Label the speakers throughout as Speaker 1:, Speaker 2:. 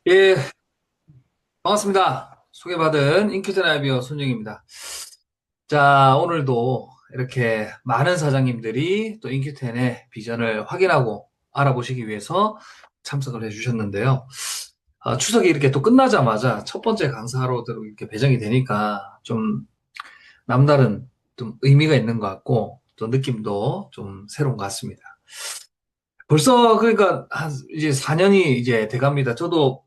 Speaker 1: 예, 반갑습니다. 소개받은 인큐트 나이비어 손정입니다. 자, 오늘도 이렇게 많은 사장님들이 또 인큐텐의 비전을 확인하고 알아보시기 위해서 참석을 해주셨는데요. 추석이 이렇게 또 끝나자마자 첫 번째 강사로 이렇게 배정이 되니까 좀 남다른 좀 의미가 있는 것 같고 또 느낌도 좀 새로운 것 같습니다. 벌써 그러니까 한 이제 4년이 이제 돼갑니다. 저도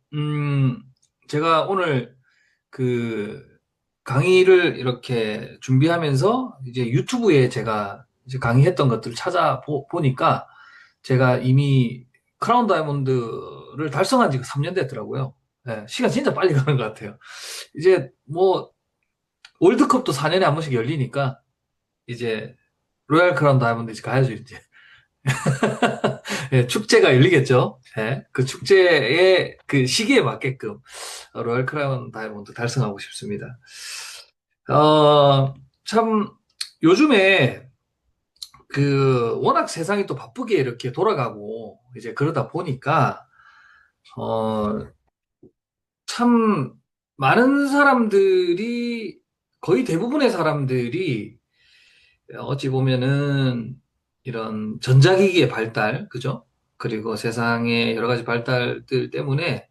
Speaker 1: 제가 오늘 그 강의를 이렇게 준비하면서 이제 유튜브에 제가 이제 강의했던 것들을 찾아보니까 제가 이미 크라운 다이아몬드를 달성한 지가 3년 됐더라고요. 예, 시간 진짜 빨리 가는 것 같아요. 이제 뭐 월드컵도 4년에 한 번씩 열리니까 이제 로얄 크라운 다이아몬드 이제 가야죠, 이제. 예, 축제가 열리겠죠. 예, 그 축제의 그 시기에 맞게끔 로얄 크라운 다이아몬드 달성하고 싶습니다. 참, 요즘에 워낙 세상이 또 바쁘게 이렇게 돌아가고, 이제 그러다 보니까, 어, 참, 많은 사람들이, 거의 대부분의 사람들이, 어찌 보면은, 이런 전자기기의 발달, 그죠? 그리고 세상의 여러 가지 발달들 때문에,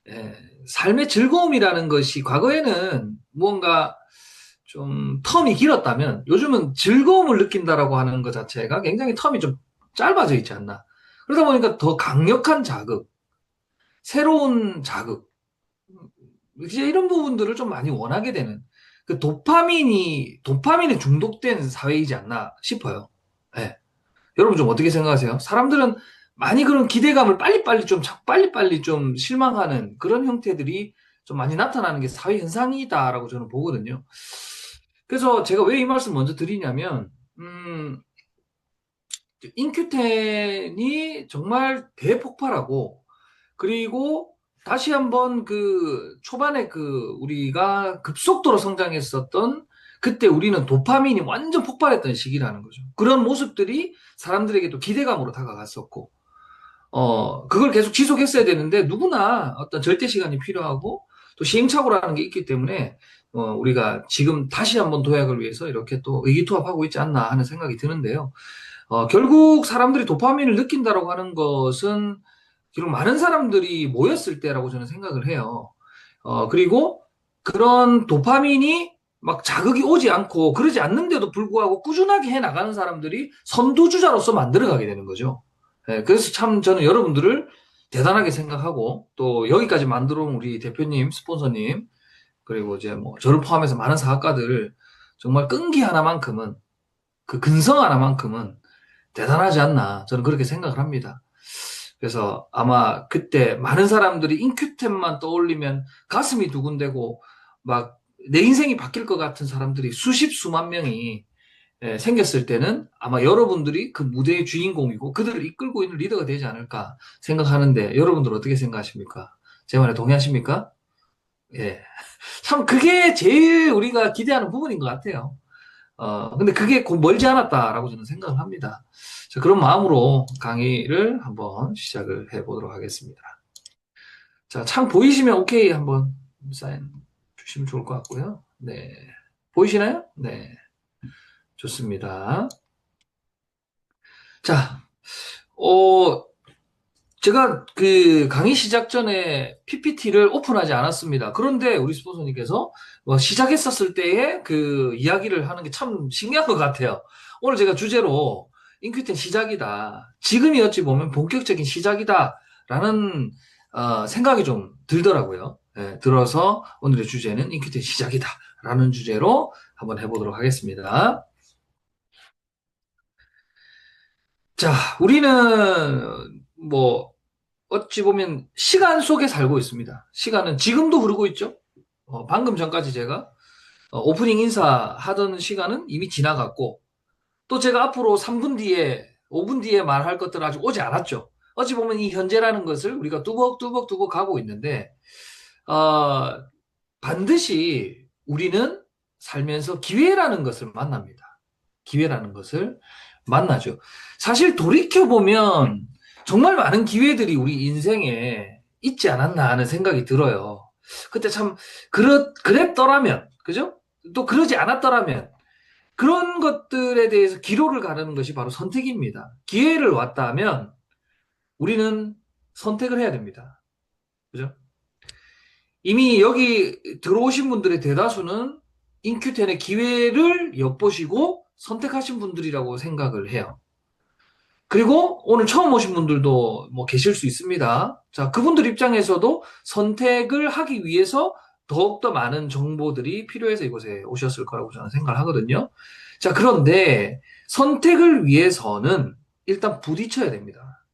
Speaker 1: 예, 삶의 즐거움이라는 것이 과거에는 무언가 좀 텀이 길었다면 요즘은 즐거움을 느낀다라고 하는 것 자체가 굉장히 텀이 좀 짧아져 있지 않나. 그러다 보니까 더 강력한 자극, 새로운 자극, 이제 이런 부분들을 좀 많이 원하게 되는 그 도파민에 중독된 사회이지 않나 싶어요. 예. 여러분 좀 어떻게 생각하세요? 사람들은 많이 그런 기대감을 빨리빨리 좀 실망하는 그런 형태들이 좀 많이 나타나는 게 사회 현상이다라고 저는 보거든요. 그래서 제가 왜 이 말씀 먼저 드리냐면, 인큐텐이 정말 대폭발하고, 그리고 다시 한번 그 초반에 우리가 급속도로 성장했었던 그때 우리는 도파민이 완전 폭발했던 시기라는 거죠. 그런 모습들이 사람들에게 또 기대감으로 다가갔었고, 그걸 계속 지속했어야 되는데 누구나 어떤 절대 시간이 필요하고 또 시행착오라는 게 있기 때문에 우리가 지금 다시 한번 도약을 위해서 이렇게 또 의기투합하고 있지 않나 하는 생각이 드는데요. 결국 사람들이 도파민을 느낀다라고 하는 것은 결국 많은 사람들이 모였을 때라고 저는 생각을 해요. 그리고 그런 도파민이 막 자극이 오지 않고 그러지 않는데도 불구하고 꾸준하게 해 나가는 사람들이 선두주자로서 만들어가게 되는 거죠. 예, 그래서 참 저는 여러분들을 대단하게 생각하고 또 여기까지 만들어 온 우리 대표님, 스폰서님, 그리고 이제 뭐 저를 포함해서 많은 사학과들 정말 끈기 하나만큼은 그 근성 하나만큼은 대단하지 않나 저는 그렇게 생각을 합니다. 그래서 아마 그때 많은 사람들이 인큐템만 떠올리면 가슴이 두근대고 막 내 인생이 바뀔 것 같은 사람들이 수십 수만 명이 생겼을 때는 아마 여러분들이 그 무대의 주인공이고 그들을 이끌고 있는 리더가 되지 않을까 생각하는데 여러분들 어떻게 생각하십니까? 제 말에 동의하십니까? 예. 참 그게 제일 우리가 기대하는 부분인 것 같아요. 근데 그게 곧 멀지 않았다라고 저는 생각을 합니다. 자, 그런 마음으로 강의를 한번 시작을 해보도록 하겠습니다. 자, 창 보이시면 오케이 한번 사인 주시면 좋을 것 같고요. 네. 보이시나요? 네. 좋습니다. 자, 어, 제가 그 강의 시작 전에 PPT를 오픈하지 않았습니다. 그런데 우리 스폰서님께서 뭐 시작했었을 때의 그 이야기를 하는 게 참 신기한 것 같아요. 오늘 제가 주제로 인큐텐 시작이다. 지금이 어찌 보면 본격적인 시작이다라는 생각이 좀 들더라고요. 예, 들어서 오늘의 주제는 인큐텐 시작이다라는 주제로 한번 해보도록 하겠습니다. 자, 우리는 뭐 어찌 보면 시간 속에 살고 있습니다. 시간은 지금도 흐르고 있죠. 방금 전까지 제가 오프닝 인사 하던 시간은 이미 지나갔고, 또 제가 앞으로 3분 뒤에, 5분 뒤에 말할 것들은 아직 오지 않았죠. 어찌 보면 이 현재라는 것을 우리가 뚜벅뚜벅뚜벅 가고 있는데, 어, 반드시 우리는 살면서 기회라는 것을 만납니다. 기회라는 것을 만나죠. 사실 돌이켜보면 정말 많은 기회들이 우리 인생에 있지 않았나 하는 생각이 들어요. 그때 참, 그랬더라면, 그죠? 또 그러지 않았더라면, 그런 것들에 대해서 기로를 가르는 것이 바로 선택입니다. 기회를 왔다 하면 우리는 선택을 해야 됩니다. 그죠? 이미 여기 들어오신 분들의 대다수는 인큐텐의 기회를 엿보시고 선택하신 분들이라고 생각을 해요. 그리고 오늘 처음 오신 분들도 뭐 계실 수 있습니다. 자, 그분들 입장에서도 선택을 하기 위해서 더욱더 많은 정보들이 필요해서 이곳에 오셨을 거라고 저는 생각을 하거든요. 자, 그런데 선택을 위해서는 일단 부딪혀야 됩니다.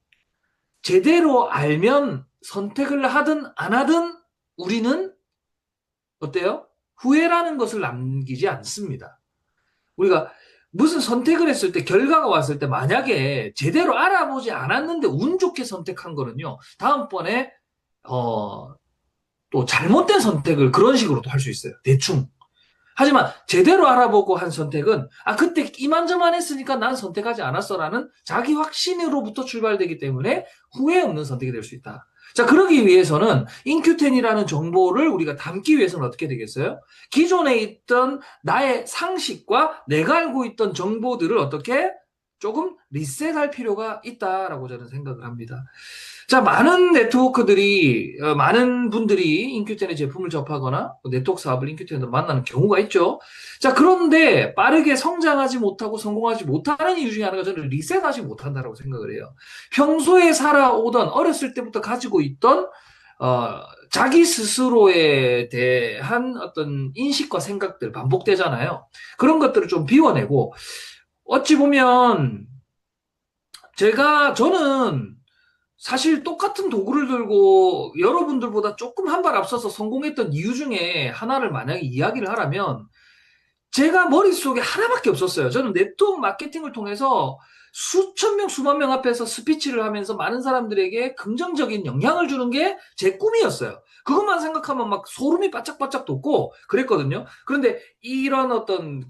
Speaker 1: 제대로 알면 선택을 하든 안 하든 우리는 어때요? 후회라는 것을 남기지 않습니다. 우리가 무슨 선택을 했을 때 결과가 왔을 때 만약에 제대로 알아보지 않았는데 운 좋게 선택한 거는요. 다음번에 어, 또 잘못된 선택을 그런 식으로도 할 수 있어요. 대충. 하지만 제대로 알아보고 한 선택은 그때 이만저만 했으니까 난 선택하지 않았어라는 자기 확신으로부터 출발되기 때문에 후회 없는 선택이 될 수 있다. 자, 그러기 위해서는 인큐텐이라는 정보를 우리가 담기 위해서는 어떻게 되겠어요? 기존에 있던 나의 상식과 내가 알고 있던 정보들을 어떻게 조금 리셋할 필요가 있다라고 저는 생각을 합니다. 자, 많은 네트워크들이, 많은 분들이 인큐텐의 제품을 접하거나 네트워크 사업을 인큐텐으로 만나는 경우가 있죠. 자, 그런데 빠르게 성장하지 못하고 성공하지 못하는 이유 중에 하나가 저는 리셋하지 못한다고 생각을 해요. 평소에 살아오던 어렸을 때부터 가지고 있던 자기 스스로에 대한 어떤 인식과 생각들 반복되잖아요. 그런 것들을 좀 비워내고 어찌 보면 저는 사실 똑같은 도구를 들고 여러분들보다 조금 한 발 앞서서 성공했던 이유 중에 하나를 만약에 이야기를 하라면 제가 머릿속에 하나밖에 없었어요. 저는 네트워크 마케팅을 통해서 수천 명, 수만 명 앞에서 스피치를 하면서 많은 사람들에게 긍정적인 영향을 주는 게 제 꿈이었어요. 그것만 생각하면 막 소름이 바짝바짝 돋고 그랬거든요. 그런데 이런 어떤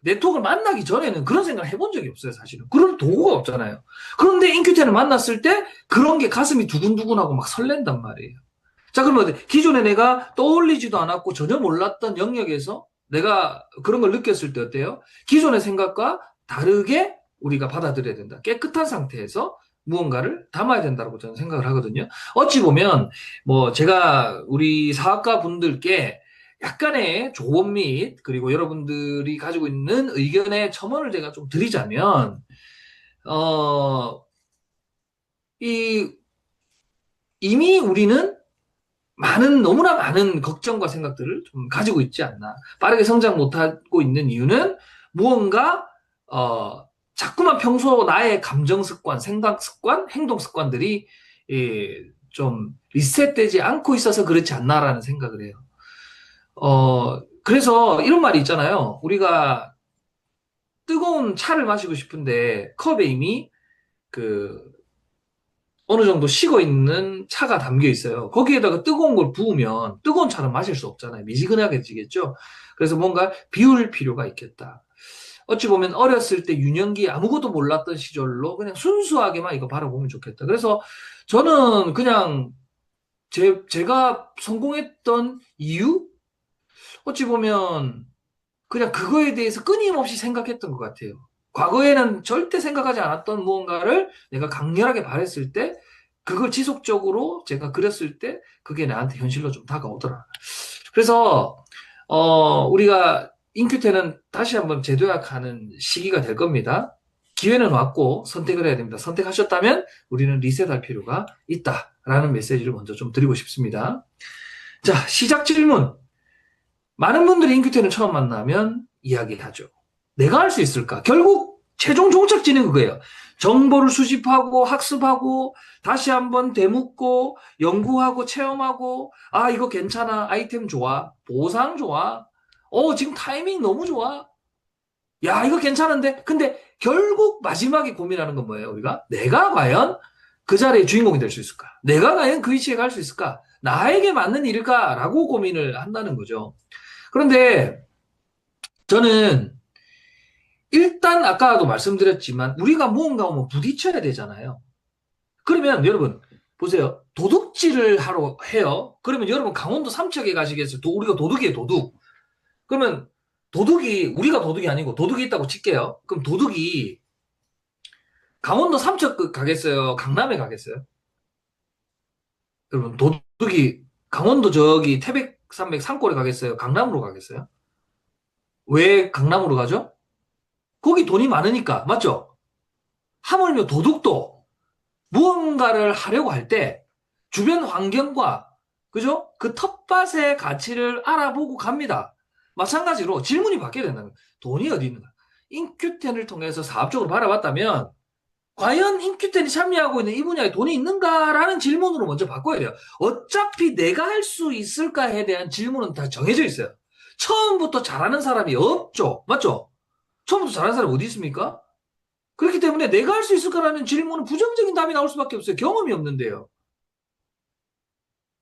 Speaker 1: 네트워크를 만나기 전에는 그런 생각을 해본 적이 없어요, 사실은. 그런 도구가 없잖아요. 그런데 인큐텐을 만났을 때 그런 게 가슴이 두근두근하고 막 설렌단 말이에요. 자, 그러면 기존에 내가 떠올리지도 않았고 전혀 몰랐던 영역에서 내가 그런 걸 느꼈을 때 어때요? 기존의 생각과 다르게 우리가 받아들여야 된다. 깨끗한 상태에서 무언가를 담아야 된다고 저는 생각을 하거든요. 어찌 보면 뭐 제가 우리 사학과 분들께 약간의 조언 및 그리고 여러분들이 가지고 있는 의견의 첨언을 제가 좀 드리자면 어, 이 이미 우리는 너무나 많은 걱정과 생각들을 좀 가지고 있지 않나. 빠르게 성장 못하고 있는 이유는 무언가, 자꾸만 평소 나의 감정 습관, 생각 습관, 행동 습관들이, 좀 리셋되지 않고 있어서 그렇지 않나라는 생각을 해요. 그래서 이런 말이 있잖아요. 우리가 뜨거운 차를 마시고 싶은데 컵에 이미 그 어느 정도 식어 있는 차가 담겨 있어요. 거기에다가 뜨거운 걸 부으면 뜨거운 차는 마실 수 없잖아요. 미지근하게지겠죠. 그래서 뭔가 비울 필요가 있겠다. 어찌 보면 어렸을 때 유년기 아무것도 몰랐던 시절로 그냥 순수하게만 이거 바라보면 좋겠다. 그래서 저는 그냥 제가 성공했던 이유? 어찌 보면 그냥 그거에 대해서 끊임없이 생각했던 것 같아요. 과거에는 절대 생각하지 않았던 무언가를 내가 강렬하게 바랬을 때, 그걸 지속적으로 제가 그렸을 때, 그게 나한테 현실로 좀 다가오더라. 그래서, 우리가 인큐테는 다시 한번 재도약하는 시기가 될 겁니다. 기회는 왔고 선택을 해야 됩니다. 선택하셨다면 우리는 리셋할 필요가 있다라는 메시지를 먼저 좀 드리고 싶습니다. 자, 시작 질문. 많은 분들이 인큐텐을 처음 만나면 이야기하죠. 내가 할 수 있을까? 결국 최종 종착지는 그거예요. 정보를 수집하고 학습하고 다시 한번 되묻고 연구하고 체험하고 이거 괜찮아. 아이템 좋아. 보상 좋아. 지금 타이밍 너무 좋아. 야, 이거 괜찮은데? 근데 결국 마지막에 고민하는 건 뭐예요? 우리가 내가 과연 그 자리의 주인공이 될 수 있을까? 내가 과연 그 위치에 갈 수 있을까? 나에게 맞는 일일까? 라고 고민을 한다는 거죠. 그런데 저는 일단 아까도 말씀드렸지만 우리가 무언가 오면 부딪혀야 되잖아요. 그러면 여러분 보세요. 도둑질을 하러 해요. 그러면 여러분 강원도 삼척에 가시겠어요? 우리가 도둑이에요, 도둑. 그러면 우리가 도둑이 아니고 도둑이 있다고 칠게요. 그럼 도둑이 강원도 삼척 가겠어요? 강남에 가겠어요? 여러분, 도둑이 강원도 저기 태백산맥 산골에 가겠어요? 강남으로 가겠어요? 왜 강남으로 가죠? 거기 돈이 많으니까, 맞죠? 하물며 도둑도 무언가를 하려고 할 때 주변 환경과 그죠? 그 텃밭의 가치를 알아보고 갑니다. 마찬가지로 질문이 바뀌어야 된다는 거예요. 돈이 어디 있는가? 인큐텐을 통해서 사업적으로 바라봤다면 과연 인큐텐이 참여하고 있는 이 분야에 돈이 있는가라는 질문으로 먼저 바꿔야 돼요. 어차피 내가 할 수 있을까에 대한 질문은 다 정해져 있어요. 처음부터 잘하는 사람이 없죠. 맞죠? 처음부터 잘하는 사람이 어디 있습니까? 그렇기 때문에 내가 할 수 있을까라는 질문은 부정적인 답이 나올 수밖에 없어요. 경험이 없는데요.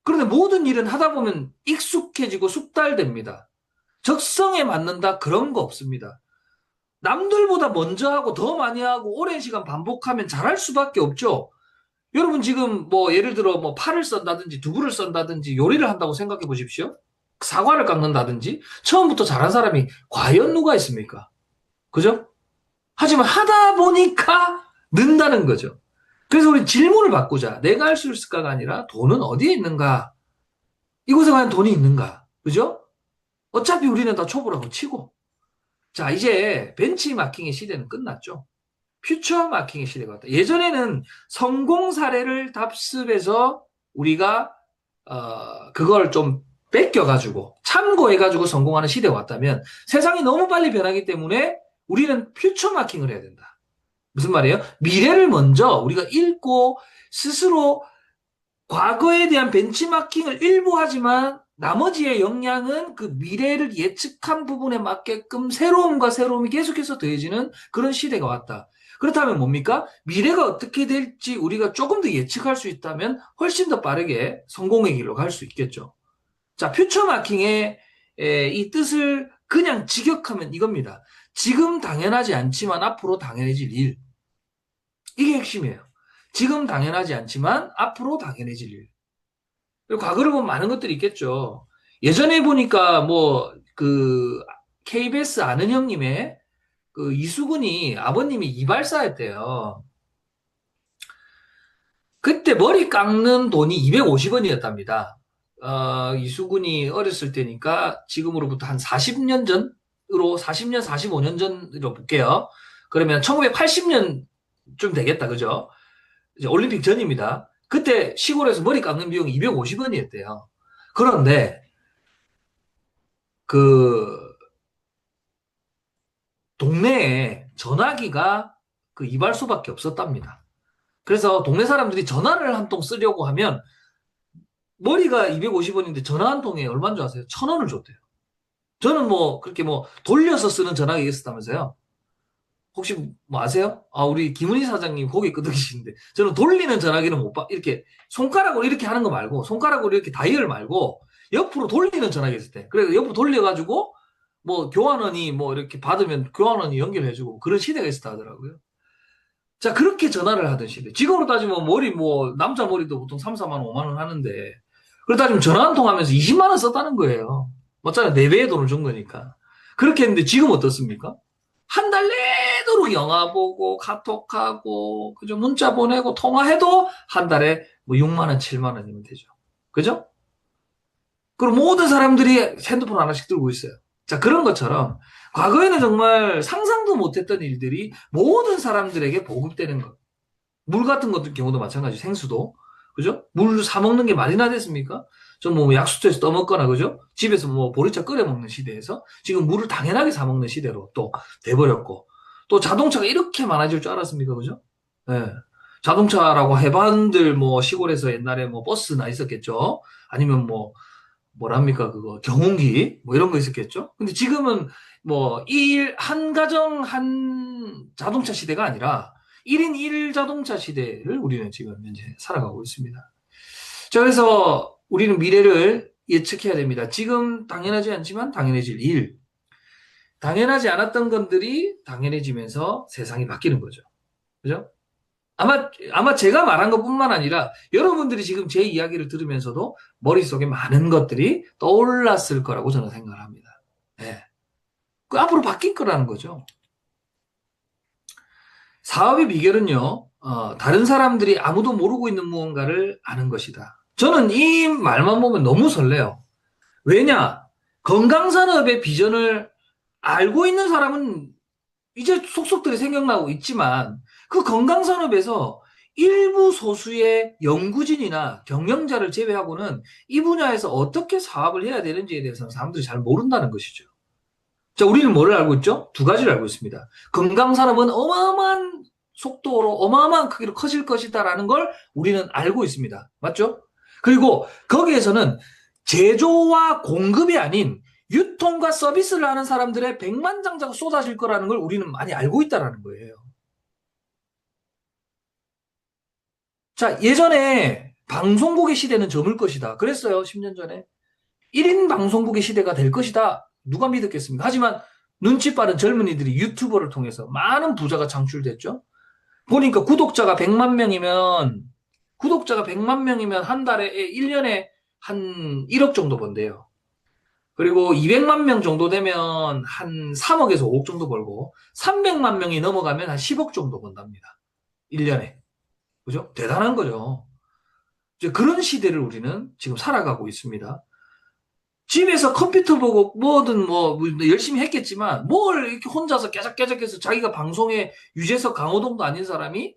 Speaker 1: 그런데 모든 일은 하다 보면 익숙해지고 숙달됩니다. 적성에 맞는다 그런 거 없습니다. 남들보다 먼저 하고 더 많이 하고 오랜 시간 반복하면 잘할 수밖에 없죠. 여러분 지금 뭐 예를 들어 뭐 파를 썬다든지 두부를 썬다든지 요리를 한다고 생각해 보십시오. 사과를 깎는다든지 처음부터 잘한 사람이 과연 누가 있습니까? 그죠? 하지만 하다 보니까 는다는 거죠. 그래서 우리 질문을 바꾸자. 내가 할 수 있을까가 아니라 돈은 어디에 있는가? 이곳에 과연 돈이 있는가? 그죠? 어차피 우리는 다 초보라고 치고. 자, 이제 벤치마킹의 시대는 끝났죠. 퓨처 마킹의 시대가 왔다. 예전에는 성공 사례를 답습해서 우리가 그걸 좀 뺏겨가지고 참고해가지고 성공하는 시대가 왔다면 세상이 너무 빨리 변하기 때문에 우리는 퓨처 마킹을 해야 된다. 무슨 말이에요? 미래를 먼저 우리가 읽고 스스로 과거에 대한 벤치마킹을 일부 하지만 나머지의 역량은 그 미래를 예측한 부분에 맞게끔 새로움과 새로움이 계속해서 더해지는 그런 시대가 왔다. 그렇다면 뭡니까? 미래가 어떻게 될지 우리가 조금 더 예측할 수 있다면 훨씬 더 빠르게 성공의 길로 갈 수 있겠죠. 자, 퓨처 마킹의 이 뜻을 그냥 직역하면 이겁니다. 지금 당연하지 않지만 앞으로 당연해질 일. 이게 핵심이에요. 지금 당연하지 않지만 앞으로 당연해질 일. 과거를 보면 많은 것들이 있겠죠. 예전에 보니까 뭐 그 KBS 아는 형님의 그 이수근이 아버님이 이발사였대요. 그때 머리 깎는 돈이 250원이었답니다. 이수근이 어렸을 때니까 지금으로부터 한 40년 전으로 40년, 45년 전으로 볼게요. 그러면 1980년쯤 되겠다, 그죠? 이제 올림픽 전입니다. 그때 시골에서 머리 깎는 비용이 250원이었대요. 그런데 그 동네에 전화기가 그 이발소밖에 없었답니다. 그래서 동네 사람들이 전화를 한 통 쓰려고 하면 머리가 250원인데 전화 한 통에 얼마인 줄 아세요? 1,000원을 줬대요. 저는 뭐 그렇게 뭐 돌려서 쓰는 전화기가 있었다면서요. 혹시 뭐 아세요? 우리 김은희 사장님 고개 끄덕이시는데 저는 돌리는 전화기는 못 봐. 이렇게 손가락으로 이렇게 하는 거 말고 손가락으로 이렇게 다이얼 말고 옆으로 돌리는 전화기 있을 때. 그래서 옆으로 돌려가지고 뭐 교환원이 뭐 이렇게 받으면 교환원이 연결해주고 그런 시대가 있었다 하더라고요. 자, 그렇게 전화를 하던 시대. 지금으로 따지면 머리 뭐 남자 머리도 보통 3, 4만 원, 5만 원 하는데 그렇다 따지면 전화 한 통 하면서 20만 원 썼다는 거예요. 맞잖아요. 4배의 돈을 준 거니까. 그렇게 했는데 지금 어떻습니까? 한 달 내도록 영화 보고 카톡하고 그죠? 문자 보내고 통화해도 한 달에 뭐 6만 원, 7만 원이면 되죠. 그죠? 그리고 모든 사람들이 핸드폰 하나씩 들고 있어요. 자, 그런 것처럼 과거에는 정말 상상도 못했던 일들이 모든 사람들에게 보급되는 것. 물 같은 것들 경우도 마찬가지, 생수도. 그죠? 물 사 먹는 게 말이나 됐습니까? 전 뭐 약수터에서 떠먹거나, 그죠? 집에서 뭐 보리차 끓여 먹는 시대에서 지금 물을 당연하게 사 먹는 시대로 또 돼버렸고, 또 자동차가 이렇게 많아질 줄 알았습니까? 그죠? 예. 자동차라고 해반들 뭐 시골에서 옛날에 뭐 버스나 있었겠죠? 아니면 뭐 뭐랍니까 그거 경운기 뭐 이런 거 있었겠죠? 근데 지금은 뭐 한 가정 한 자동차 시대가 아니라 1인 1 자동차 시대를 우리는 지금 현재 살아가고 있습니다. 자, 그래서 우리는 미래를 예측해야 됩니다. 지금 당연하지 않지만 당연해질 일. 당연하지 않았던 것들이 당연해지면서 세상이 바뀌는 거죠. 그죠? 아마 제가 말한 것뿐만 아니라 여러분들이 지금 제 이야기를 들으면서도 머릿속에 많은 것들이 떠올랐을 거라고 저는 생각을 합니다. 예. 그 앞으로 바뀔 거라는 거죠. 사업의 비결은요, 다른 사람들이 아무도 모르고 있는 무언가를 아는 것이다. 저는 이 말만 보면 너무 설레요. 왜냐? 건강산업의 비전을 알고 있는 사람은 이제 속속들이 생각나고 있지만 그 건강산업에서 일부 소수의 연구진이나 경영자를 제외하고는 이 분야에서 어떻게 사업을 해야 되는지에 대해서는 사람들이 잘 모른다는 것이죠. 자, 우리는 뭐를 알고 있죠? 두 가지를 알고 있습니다. 건강산업은 어마어마한 속도로 어마어마한 크기로 커질 것이다라는 걸 우리는 알고 있습니다. 맞죠? 그리고 거기에서는 제조와 공급이 아닌 유통과 서비스를 하는 사람들의 백만장자가 쏟아질 거라는 걸 우리는 많이 알고 있다라는 거예요. 자, 예전에 방송국의 시대는 저물 것이다. 그랬어요, 10년 전에. 1인 방송국의 시대가 될 것이다. 누가 믿었겠습니까? 하지만 눈치 빠른 젊은이들이 유튜버를 통해서 많은 부자가 창출됐죠. 보니까 구독자가 100만 명이면 한 달에 1년에 한 1억 정도 번대요. 그리고 200만 명 정도 되면 한 3억에서 5억 정도 벌고 300만 명이 넘어가면 한 10억 정도 번답니다. 1년에. 그죠? 대단한 거죠. 이제 그런 시대를 우리는 지금 살아가고 있습니다. 집에서 컴퓨터 보고 뭐든 뭐 열심히 했겠지만 뭘 이렇게 혼자서 깨작깨작해서 자기가 방송에 유재석 강호동도 아닌 사람이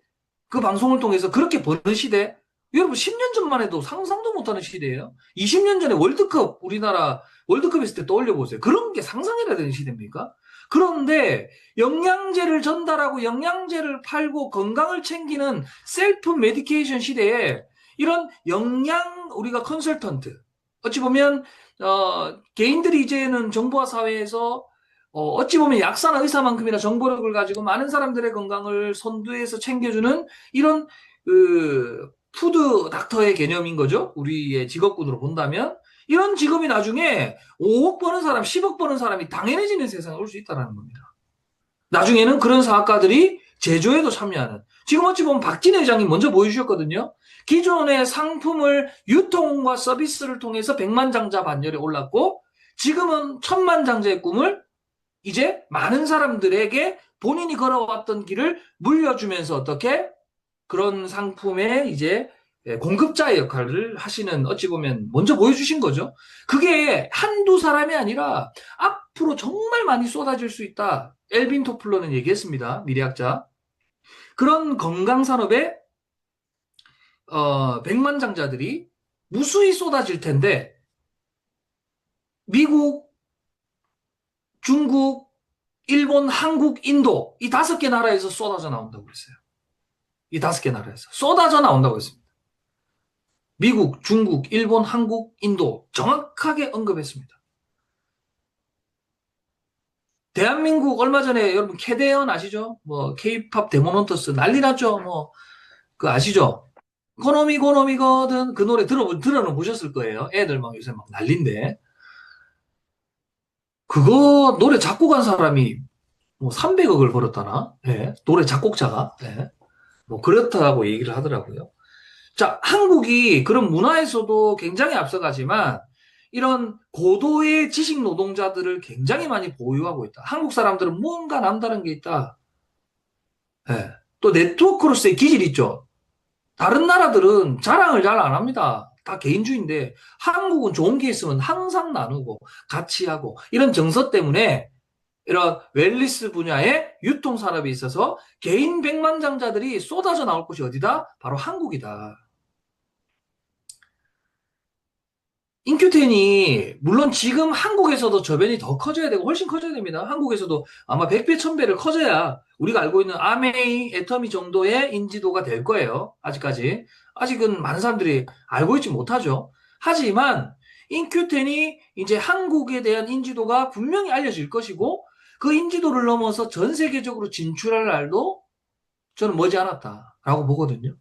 Speaker 1: 그 방송을 통해서 그렇게 버는 시대. 여러분 10년 전만 해도 상상도 못하는 시대예요. 20년 전에 월드컵 우리나라 월드컵 있을 때 떠올려 보세요. 그런 게 상상이라 되는 시대입니까? 그런데 영양제를 전달하고 영양제를 팔고 건강을 챙기는 셀프 메디케이션 시대에 이런 영양 우리가 컨설턴트 어찌 보면 개인들이 이제는 정보화 사회에서 어찌 보면 약사나 의사만큼이나 정보력을 가지고 많은 사람들의 건강을 선두에서 챙겨주는 이런 그 푸드 닥터의 개념인 거죠. 우리의 직업군으로 본다면 이런 직업이 나중에 5억 버는 사람, 10억 버는 사람이 당연해지는 세상에 올 수 있다는 겁니다. 나중에는 그런 사업가들이 제조에도 참여하는. 지금 어찌 보면 박진 회장님 먼저 보여주셨거든요. 기존의 상품을 유통과 서비스를 통해서 백만장자 반열에 올랐고 지금은 천만장자의 꿈을 이제 많은 사람들에게 본인이 걸어왔던 길을 물려주면서 어떻게 그런 상품의 이제 공급자의 역할을 하시는 어찌 보면 먼저 보여주신 거죠. 그게 한두 사람이 아니라 앞으로 정말 많이 쏟아질 수 있다. 엘빈 토플러는 얘기했습니다. 미래학자. 그런 건강산업에 백만장자들이 무수히 쏟아질 텐데 미국, 중국, 일본, 한국, 인도 이 5개 나라에서 쏟아져 나온다고 그랬어요. 이 5개 나라에서 쏟아져 나온다고 했습니다. 미국, 중국, 일본, 한국, 인도 정확하게 언급했습니다. 대한민국 얼마 전에 여러분 캐대언 아시죠? 뭐 케이팝 데모넌터스 난리 났죠? 뭐 그 아시죠? 고노미거든 그 노래 들어는 보셨을 거예요. 애들 막 요새 막 난린데 그거 노래 작곡한 사람이 뭐 300억을 벌었다나? 네, 노래 작곡자가 네, 뭐 그렇다고 얘기를 하더라고요. 자, 한국이 그런 문화에서도 굉장히 앞서가지만 이런 고도의 지식 노동자들을 굉장히 많이 보유하고 있다. 한국 사람들은 뭔가 남다른 게 있다. 네. 또 네트워크로서의 기질이 있죠. 다른 나라들은 자랑을 잘 안 합니다. 다 개인주의인데 한국은 좋은 게 있으면 항상 나누고 같이 하고 이런 정서 때문에 이런 웰리스 분야의 유통산업에 있어서 개인 백만장자들이 쏟아져 나올 곳이 어디다? 바로 한국이다. 인큐텐이 물론 지금 한국에서도 저변이 더 커져야 되고 훨씬 커져야 됩니다. 한국에서도 아마 100배, 1000배를 커져야 우리가 알고 있는 아메이, 애터미 정도의 인지도가 될 거예요. 아직까지. 아직은 많은 사람들이 알고 있지 못하죠. 하지만 인큐텐이 이제 한국에 대한 인지도가 분명히 알려질 것이고 그 인지도를 넘어서 전 세계적으로 진출할 날도 저는 머지않았다라고 보거든요.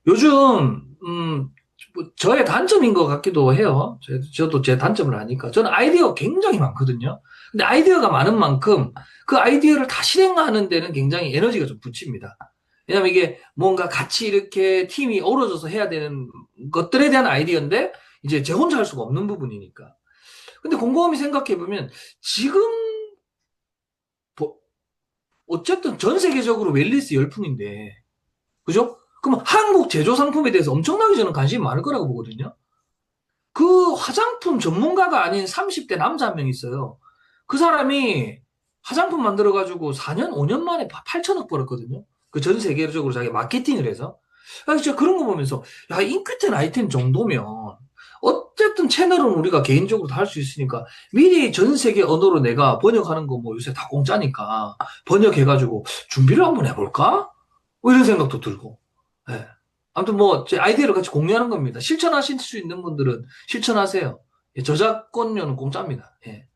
Speaker 1: 요즘 뭐 저의 단점인 것 같기도 해요. 저도 제 단점을 아니까. 저는 아이디어가 굉장히 많거든요. 근데 아이디어가 많은 만큼 그 아이디어를 다 실행하는 데는 굉장히 에너지가 좀 붙입니다. 왜냐면 이게 뭔가 같이 이렇게 팀이 어우러져서 해야 되는 것들에 대한 아이디어인데 이제 제 혼자 할 수가 없는 부분이니까. 근데 곰곰이 생각해보면 지금 보- 어쨌든 전 세계적으로 웰니스 열풍인데 그죠? 그럼 한국 제조 상품에 대해서 엄청나게 저는 관심이 많을 거라고 보거든요. 그 화장품 전문가가 아닌 30대 남자 한 명 있어요. 그 사람이 화장품 만들어가지고 4년, 5년 만에 8천억 벌었거든요. 그 전 세계적으로 자기 마케팅을 해서. 아, 진짜 그런 거 보면서, 야, 인큐텐 아이템 정도면, 어쨌든 채널은 우리가 개인적으로 다 할 수 있으니까, 미리 전 세계 언어로 내가 번역하는 거 뭐 요새 다 공짜니까, 번역해가지고 준비를 한번 해볼까? 뭐 이런 생각도 들고. 예. 아무튼 뭐 제 아이디어를 같이 공유하는 겁니다. 실천하실 수 있는 분들은 실천하세요. 예, 저작권료는 공짜입니다. 예.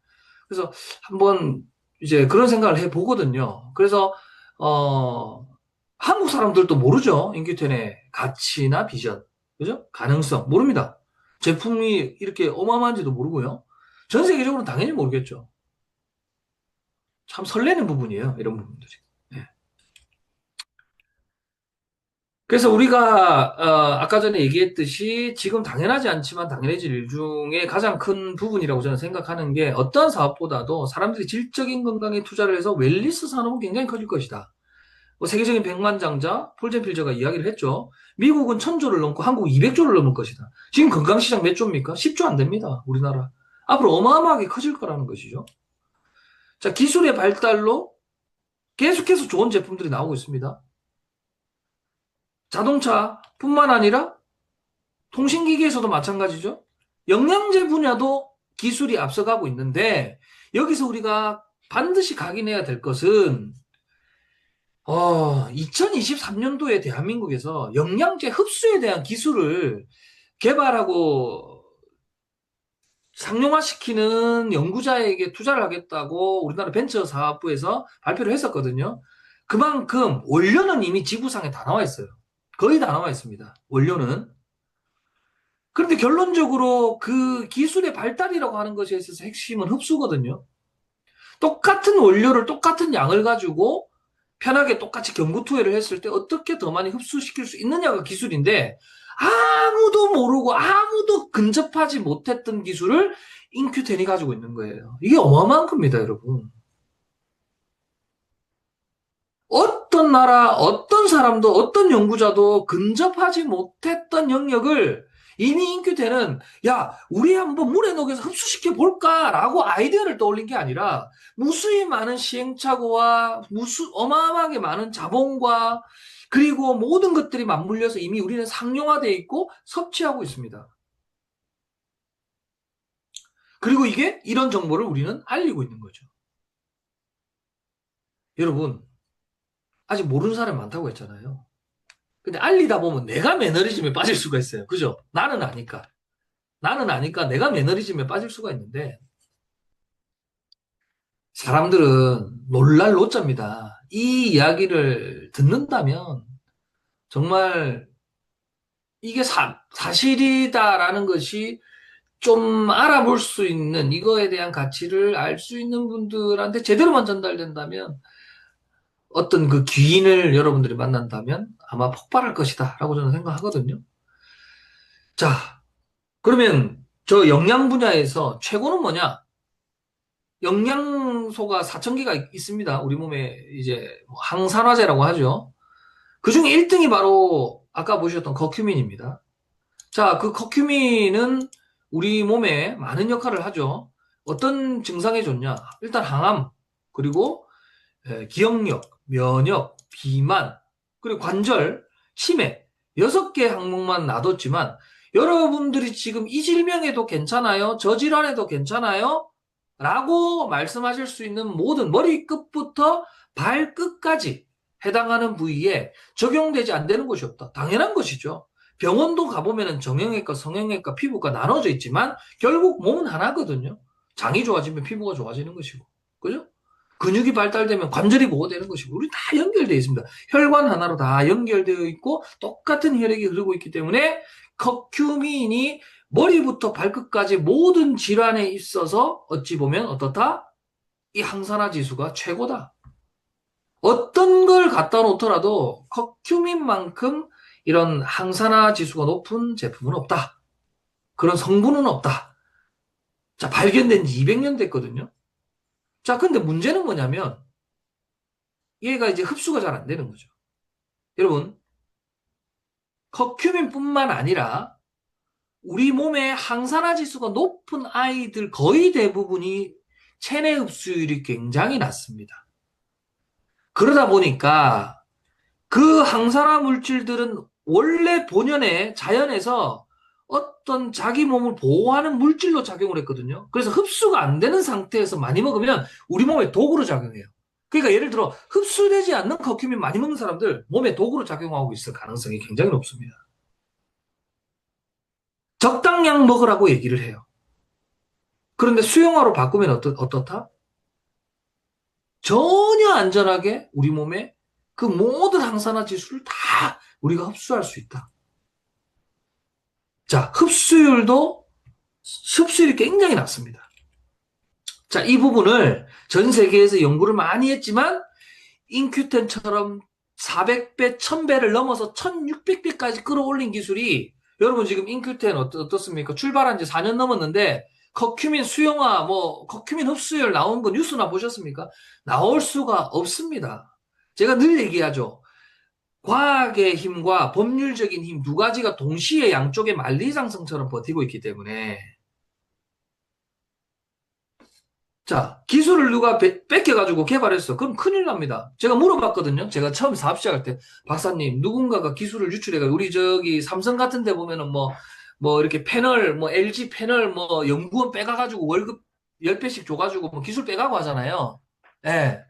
Speaker 1: 그래서 한번 이제 그런 생각을 해 보거든요. 그래서 어 한국 사람들도 모르죠. 인큐텐의 가치나 비전, 그죠? 가능성 모릅니다. 제품이 이렇게 어마어마한지도 모르고요. 전 세계적으로는 당연히 모르겠죠. 참 설레는 부분이에요. 이런 부분들이. 예. 그래서 우리가 아까 전에 얘기했듯이 지금 당연하지 않지만 당연해질 일 중에 가장 큰 부분이라고 저는 생각하는 게 어떤 사업보다도 사람들이 질적인 건강에 투자를 해서 웰니스 산업은 굉장히 커질 것이다. 뭐 세계적인 백만장자 폴젠 필저가 이야기를 했죠. 미국은 1000조를 넘고 한국은 200조를 넘을 것이다. 지금 건강시장 몇 조입니까? 10조 안 됩니다. 우리나라. 앞으로 어마어마하게 커질 거라는 것이죠. 자, 기술의 발달로 계속해서 좋은 제품들이 나오고 있습니다. 자동차뿐만 아니라 통신기기에서도 마찬가지죠. 영양제 분야도 기술이 앞서가고 있는데 여기서 우리가 반드시 각인해야 될 것은 2023년도에 대한민국에서 영양제 흡수에 대한 기술을 개발하고 상용화시키는 연구자에게 투자를 하겠다고 우리나라 벤처 사업부에서 발표를 했었거든요. 그만큼 원료는 이미 지구상에 다 나와 있어요. 거의 다 나와 있습니다. 원료는. 그런데 결론적으로 그 기술의 발달이라고 하는 것에 있어서 핵심은 흡수거든요. 똑같은 원료를 똑같은 양을 가지고 편하게 똑같이 경구투여를 했을 때 어떻게 더 많이 흡수시킬 수 있느냐가 기술인데 아무도 모르고 아무도 근접하지 못했던 기술을 인큐텐이 가지고 있는 거예요. 이게 어마어마한 겁니다, 여러분. 어떤 나라, 어떤 사람도, 어떤 연구자도 근접하지 못했던 영역을 이미 인큐테는 야, 우리 한번 물에 녹여서 흡수시켜 볼까라고 아이디어를 떠올린 게 아니라 무수히 많은 시행착오와 어마어마하게 많은 자본과 그리고 모든 것들이 맞물려서 이미 우리는 상용화되어 있고 섭취하고 있습니다. 그리고 이게 이런 정보를 우리는 알리고 있는 거죠. 여러분, 아직 모르는 사람 많다고 했잖아요. 근데 알리다 보면 내가 매너리즘에 빠질 수가 있어요. 그죠? 나는 아니까. 나는 아니까 내가 매너리즘에 빠질 수가 있는데 사람들은 놀랄 노자입니다. 이 이야기를 듣는다면 정말 이게 사실이다라는 것이 좀 알아볼 수 있는 이거에 대한 가치를 알 수 있는 분들한테 제대로만 전달된다면 어떤 그 귀인을 여러분들이 만난다면 아마 폭발할 것이다 라고 저는 생각하거든요. 자, 그러면 저 영양 분야에서 최고는 뭐냐? 영양소가 4,000개가 있습니다. 우리 몸에 이제 뭐 항산화제라고 하죠. 그중에 1등이 바로 아까 보셨던 커큐민입니다. 자, 그 커큐민은 우리 몸에 많은 역할을 하죠. 어떤 증상에 좋냐? 일단 항암, 그리고 기억력, 면역, 비만, 그리고 관절, 치매. 6개 항목만 놔뒀지만 여러분들이 지금 이 질병에도 괜찮아요? 저 질환에도 괜찮아요? 라고 말씀하실 수 있는 모든 머리끝부터 발끝까지 해당하는 부위에 적용되지 안 되는 것이 없다. 당연한 것이죠. 병원도 가보면 정형외과, 성형외과, 피부과 나눠져 있지만 결국 몸은 하나거든요. 장이 좋아지면 피부가 좋아지는 것이고. 그죠? 근육이 발달되면 관절이 보호되는 것이고 우리 다 연결되어 있습니다. 혈관 하나로 다 연결되어 있고 똑같은 혈액이 흐르고 있기 때문에 커큐민이 머리부터 발끝까지 모든 질환에 있어서 어찌 보면 어떻다? 이 항산화 지수가 최고다. 어떤 걸 갖다 놓더라도 커큐민만큼 이런 항산화 지수가 높은 제품은 없다. 그런 성분은 없다. 자, 발견된 지 200년 됐거든요. 자, 근데 문제는 뭐냐면 얘가 이제 흡수가 잘 안 되는 거죠. 여러분, 커큐민뿐만 아니라 우리 몸의 항산화 지수가 높은 아이들 거의 대부분이 체내 흡수율이 굉장히 낮습니다. 그러다 보니까 그 항산화 물질들은 원래 본연의 자연에서 어떤 자기 몸을 보호하는 물질로 작용을 했거든요. 그래서 흡수가 안 되는 상태에서 많이 먹으면 우리 몸에 독으로 작용해요. 그러니까 예를 들어 흡수되지 않는 커큐민 많이 먹는 사람들 몸에 독으로 작용하고 있을 가능성이 굉장히 높습니다. 적당량 먹으라고 얘기를 해요. 그런데 수용화로 바꾸면 어떻다? 전혀 안전하게 우리 몸에 그 모든 항산화 지수를 다 우리가 흡수할 수 있다. 자, 흡수율이 굉장히 낮습니다. 자, 이 부분을 전 세계에서 연구를 많이 했지만 인큐텐처럼 400배, 1000배를 넘어서 1600배까지 끌어올린 기술이 여러분 지금 인큐텐 어떻습니까? 출발한 지 4년 넘었는데 커큐민 수용화, 커큐민 흡수율 나온 거 뉴스나 보셨습니까? 나올 수가 없습니다. 제가 늘 얘기하죠. 과학의 힘과 법률적인 힘 두 가지가 동시에 양쪽의 만리장성처럼 버티고 있기 때문에 자, 기술을 누가 뺏겨가지고 개발했어. 그럼 큰일 납니다. 제가 물어봤거든요. 제가 처음 사업 시작할 때, 박사님, 누군가가 기술을 유출해가지고, 우리 저기 삼성 같은 데 보면은 이렇게 패널, LG 패널, 연구원 빼가가지고 월급 10배씩 줘가지고 기술 빼가고 하잖아요. 예.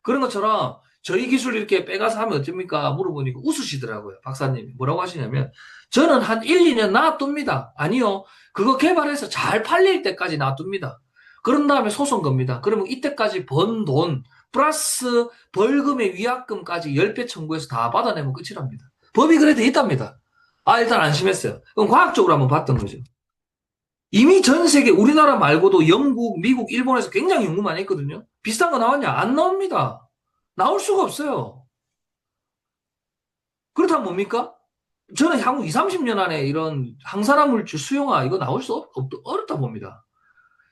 Speaker 1: 그런 것처럼 저희 기술 이렇게 빼가서 하면 어쩝니까? 물어보니까 웃으시더라고요. 박사님이. 뭐라고 하시냐면, 저는 한 1, 2년 놔둡니다. 아니요. 그거 개발해서 잘 팔릴 때까지 놔둡니다. 그런 다음에 소송 겁니다. 그러면 이때까지 번 돈, 플러스 벌금의 위약금까지 10배 청구해서 다 받아내면 끝이랍니다. 법이 그래 돼 있답니다. 아, 일단 안심했어요. 그럼 과학적으로 한번 봤던 거죠. 이미 전 세계, 우리나라 말고도 영국, 미국, 일본에서 굉장히 연구 많이 했거든요. 비슷한 거 나왔냐? 안 나옵니다. 나올 수가 없어요. 그렇다면 뭡니까? 저는 향후 2, 30년 안에 이런 항산화 물질 수용화 이거 나올 수 어렵다 봅니다.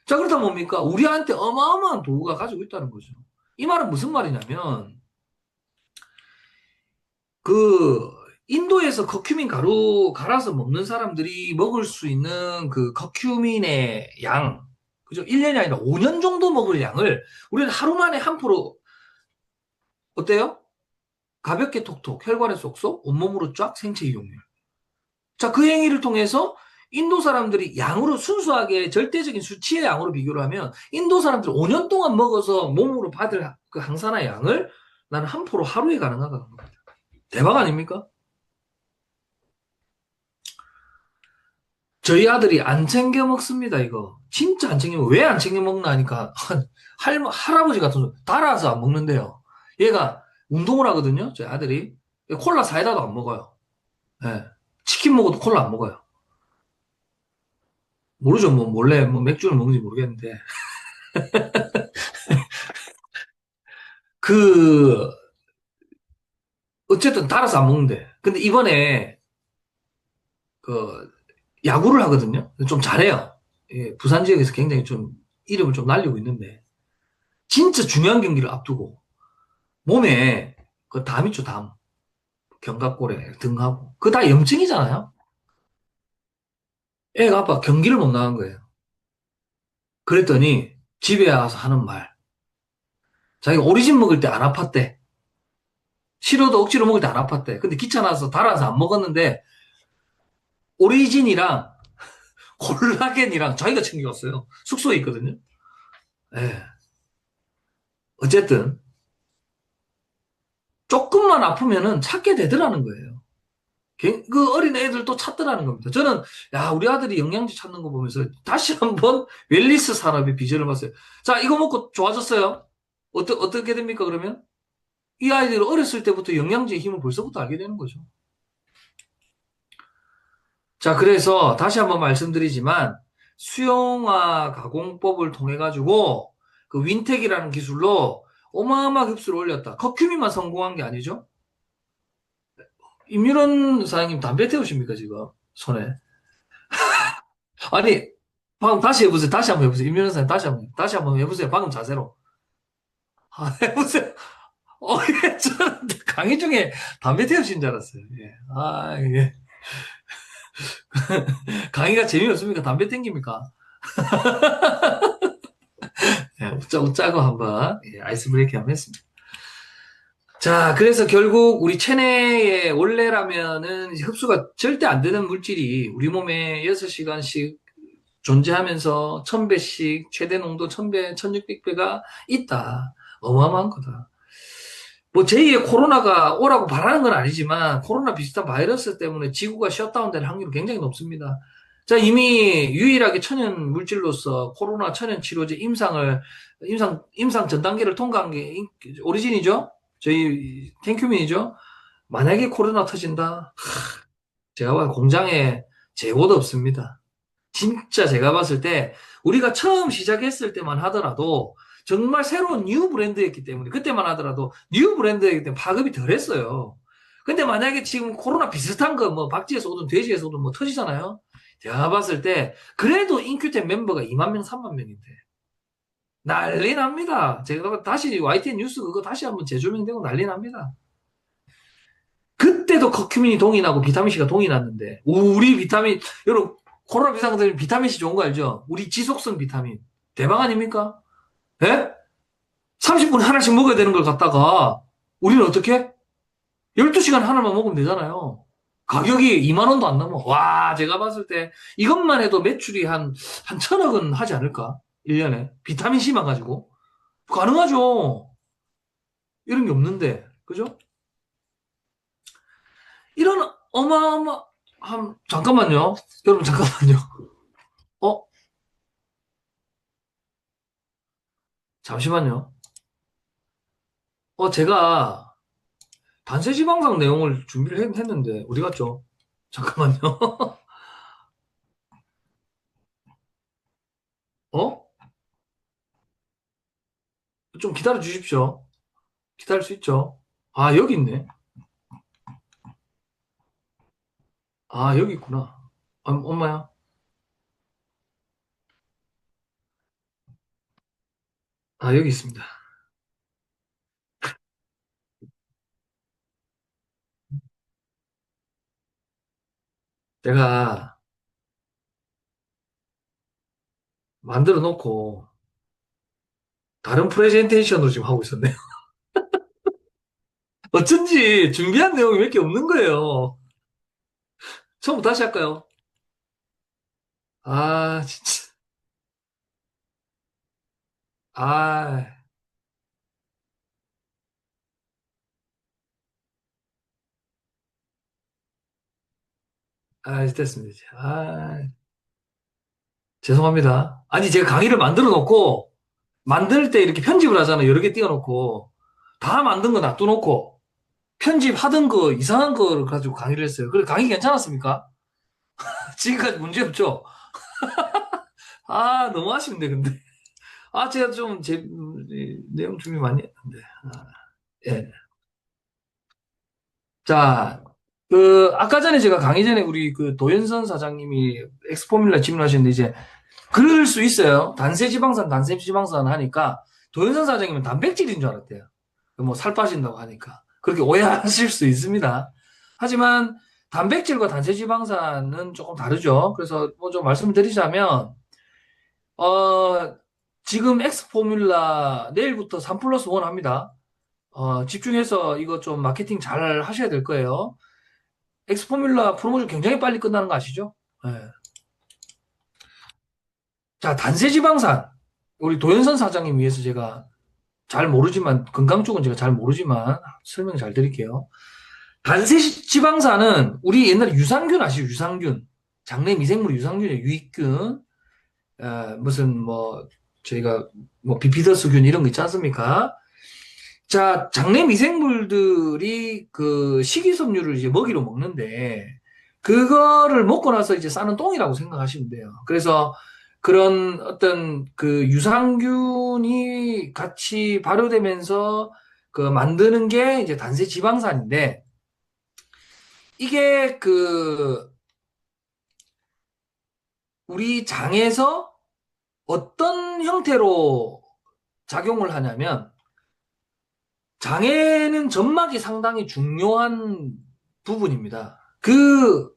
Speaker 1: 자, 그렇다면 뭡니까? 우리한테 어마어마한 도구가 가지고 있다는 거죠. 이 말은 무슨 말이냐면, 그, 인도에서 커큐민 가루 갈아서 먹는 사람들이 먹을 수 있는 그 커큐민의 양, 그죠? 1년이 아니라 5년 정도 먹을 양을 우리는 하루 만에 한 프로, 어때요? 가볍게 톡톡, 혈관에 쏙쏙, 온몸으로 쫙 생체 이용률. 자, 그 행위를 통해서 인도 사람들이 양으로 순수하게 절대적인 수치의 양으로 비교를 하면 인도 사람들이 5년 동안 먹어서 몸으로 받을 그 항산화 양을 나는 한 프로 하루에 가능하다는 겁니다. 대박 아닙니까? 저희 아들이 안 챙겨 먹습니다, 이거. 진짜 안 챙겨 먹어. 왜 안 챙겨 먹나 하니까 할아버지 같은 소리 달아서 안 먹는데요. 얘가 운동을 하거든요, 저희 아들이. 콜라 사이다도 안 먹어요. 예. 치킨 먹어도 콜라 안 먹어요. 모르죠. 몰래 맥주를 먹는지 모르겠는데. 그, 어쨌든 달아서 안 먹는데. 근데 이번에, 그, 야구를 하거든요. 좀 잘해요. 예, 부산 지역에서 굉장히 좀 이름을 좀 날리고 있는데. 진짜 중요한 경기를 앞두고, 몸에, 그 담 있죠, 담. 견갑골에 등하고. 그거 다 염증이잖아요. 애가 아빠 경기를 못 나간 거예요. 그랬더니, 집에 와서 하는 말. 자기가 오리진 먹을 때 안 아팠대. 싫어도 억지로 먹을 때 안 아팠대. 근데 귀찮아서 달아서 안 먹었는데, 오리진이랑 콜라겐이랑 자기가 챙겨갔어요. 숙소에 있거든요. 예. 어쨌든 조금만 아프면은 찾게 되더라는 거예요. 그 어린 애들도 찾더라는 겁니다. 저는 야 우리 아들이 영양제 찾는 거 보면서 다시 한번 웰리스 산업의 비전을 봤어요. 자 이거 먹고 좋아졌어요. 어떻게 됩니까 그러면? 이 아이들은 어렸을 때부터 영양제의 힘을 벌써부터 알게 되는 거죠. 자 그래서 다시 한번 말씀드리지만 수용화 가공법을 통해 가지고 그 윈텍이라는 기술로 어마어마하게 흡수를 올렸다. 커큐민만 성공한 게 아니죠? 임유론 사장님 담배 태우십니까, 지금? 손에. 아니, 방금 다시 해보세요. 다시 한번 해보세요. 임유론 사장님 다시 한번 해보세요. 방금 자세로. 아, 해보세요. 예, 저는 강의 중에 담배 태우신 줄 알았어요. 예. 아, 예. 강의가 재미없습니까? 담배 땡깁니까? 예, 웃자고 한번, 예, 아이스 브레이킹 한번 했습니다. 자, 그래서 결국 우리 체내의 원래라면은 흡수가 절대 안 되는 물질이 우리 몸에 6시간씩 존재하면서 1000배씩 최대 농도 1000배, 1600배가 있다. 어마어마한 거다. 뭐 제2의 코로나가 오라고 바라는 건 아니지만 코로나 비슷한 바이러스 때문에 지구가 셧다운될 확률이 굉장히 높습니다. 자, 이미 유일하게 천연 물질로서 코로나 천연 치료제 임상 전 단계를 통과한 게 오리진이죠? 저희 탱큐민이죠? 만약에 코로나 터진다? 제가 봐 공장에 재고도 없습니다. 진짜 제가 봤을 때 우리가 처음 시작했을 때만 하더라도 정말 새로운 뉴 브랜드였기 때문에 그때만 하더라도 뉴 브랜드였기 때문에 파급이 덜했어요. 근데 만약에 지금 코로나 비슷한 거 뭐 박쥐에서 오든 돼지에서 오든 뭐 터지잖아요. 제가 봤을 때 그래도 인큐텐 멤버가 2만 명, 3만 명인데 난리 납니다. 제가 다시 YTN 뉴스 그거 다시 한번 재조명되고 난리 납니다. 그때도 커큐민이 동이 나고 비타민C가 동이 났는데 우리 비타민 여러분 코로나 비상들 비타민C 좋은 거 알죠? 우리 지속성 비타민 대박 아닙니까? 예? 30분에 하나씩 먹어야 되는 걸 갖다가 우리는 어떻게? 12시간 하나만 먹으면 되잖아요. 가격이 2만 원도 안 넘어. 와, 제가 봤을 때 이것만 해도 매출이 한 천억은 하지 않을까? 1년에. 비타민C만 가지고. 가능하죠. 이런 게 없는데. 그죠? 이런 잠깐만요. 여러분, 잠깐만요. 어? 잠시만요. 제가 단세지방산 내용을 준비를 했는데, 어디 갔죠? 잠깐만요. 어? 좀 기다려 주십시오. 기다릴 수 있죠? 아, 여기 있네. 아, 여기 있구나. 엄마야. 아, 여기 있습니다. 제가 만들어 놓고 다른 프레젠테이션으로 지금 하고 있었네요. 어쩐지 준비한 내용이 몇 개 없는 거예요. 처음부터 다시 할까요? 아, 진짜. 아, 됐습니다. 이제. 죄송합니다. 아니, 제가 강의를 만들어 놓고, 만들 때 이렇게 편집을 하잖아요. 여러 개 띄워놓고. 다 만든 거 놔둬놓고, 편집하던 거, 이상한 거를 가지고 강의를 했어요. 그래, 강의 괜찮았습니까? 지금까지 문제 없죠? 너무 아쉽네, 근데. 제가 좀, 내용 준비 많이 했는데. 예. 자, 아까 전에 제가 강의 전에 우리 그 도현선 사장님이 엑스포뮬라 질문하셨는데, 이제, 그럴 수 있어요. 단세지방산 하니까, 도현선 사장님은 단백질인 줄 알았대요. 뭐, 살 빠진다고 하니까. 그렇게 오해하실 수 있습니다. 하지만, 단백질과 단세지방산은 조금 다르죠. 그래서 뭐 좀 말씀드리자면, 어, 지금 엑스포뮬라 내일부터 3 플러스 1 합니다. 집중해서 이거 좀 마케팅 잘 하셔야 될 거예요. 엑스포뮬라 프로모션 굉장히 빨리 끝나는 거 아시죠? 네. 자, 단세지방산. 우리 도현선 사장님 위해서 제가 잘 모르지만, 건강 쪽은 제가 잘 모르지만, 설명 잘 드릴게요. 단세지방산은 우리 옛날에 유산균 아시죠? 유산균. 장내 미생물 유산균이에요. 유익균. 무슨 뭐, 저희가 뭐 비피더스균 이런 거 있지 않습니까? 자, 장내 미생물들이 그 식이섬유를 이제 먹이로 먹는데, 그거를 먹고 나서 이제 싸는 똥이라고 생각하시면 돼요. 그래서 그런 어떤 그 유산균이 같이 발효되면서 그 만드는 게 이제 단세 지방산인데, 이게 그 우리 장에서 어떤 형태로 작용을 하냐면, 장에는 점막이 상당히 중요한 부분입니다. 그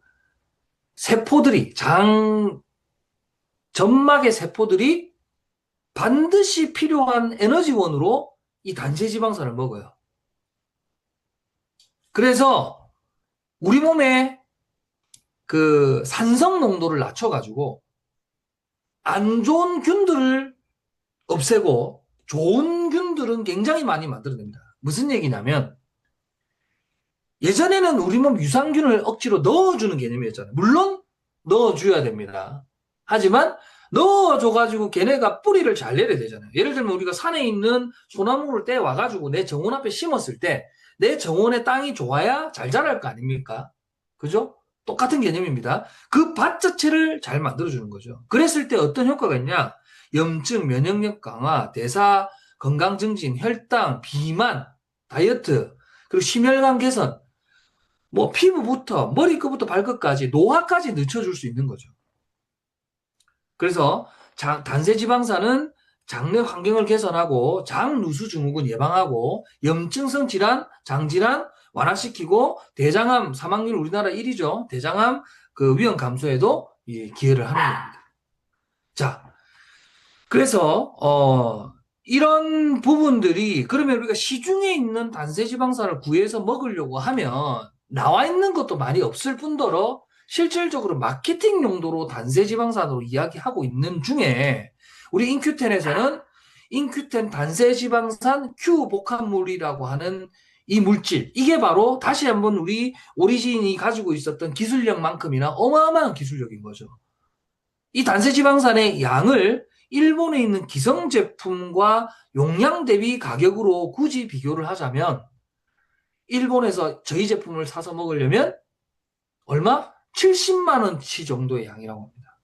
Speaker 1: 세포들이, 점막의 세포들이 반드시 필요한 에너지원으로 이 단체 지방산을 먹어요. 그래서 우리 몸에 그 산성 농도를 낮춰가지고 안 좋은 균들을 없애고 좋은 균들은 굉장히 많이 만들어냅니다. 무슨 얘기냐면, 예전에는 우리 몸 유산균을 억지로 넣어주는 개념이었잖아요. 물론 넣어줘야 됩니다. 하지만 넣어줘가지고 걔네가 뿌리를 잘 내려야 되잖아요. 예를 들면 우리가 산에 있는 소나무를 떼와가지고 내 정원 앞에 심었을 때 내 정원의 땅이 좋아야 잘 자랄 거 아닙니까? 그죠? 똑같은 개념입니다. 그 밭 자체를 잘 만들어주는 거죠. 그랬을 때 어떤 효과가 있냐? 염증, 면역력 강화, 대사 건강 증진, 혈당, 비만, 다이어트, 그리고 심혈관 개선, 뭐 피부부터 머리끝부터 발끝까지 노화까지 늦춰줄 수 있는 거죠. 그래서 단세지방산은 장내 환경을 개선하고 장누수 증후군 예방하고 염증성 질환, 장질환 완화시키고 대장암 사망률 우리나라 1위죠. 대장암 그 위험 감소에도 기여를 하는 겁니다. 자, 그래서 이런 부분들이, 그러면 우리가 시중에 있는 단세지방산을 구해서 먹으려고 하면 나와 있는 것도 많이 없을 뿐더러 실질적으로 마케팅 용도로 단세지방산으로 이야기하고 있는 중에, 우리 인큐텐에서는 인큐텐 단세지방산 Q 복합물이라고 하는 이 물질, 이게 바로 다시 한번 우리 오리진이 가지고 있었던 기술력만큼이나 어마어마한 기술력인 거죠. 이 단세지방산의 양을 일본에 있는 기성 제품과 용량 대비 가격으로 굳이 비교를 하자면, 일본에서 저희 제품을 사서 먹으려면 얼마? 70만 원치 정도의 양이라고 합니다.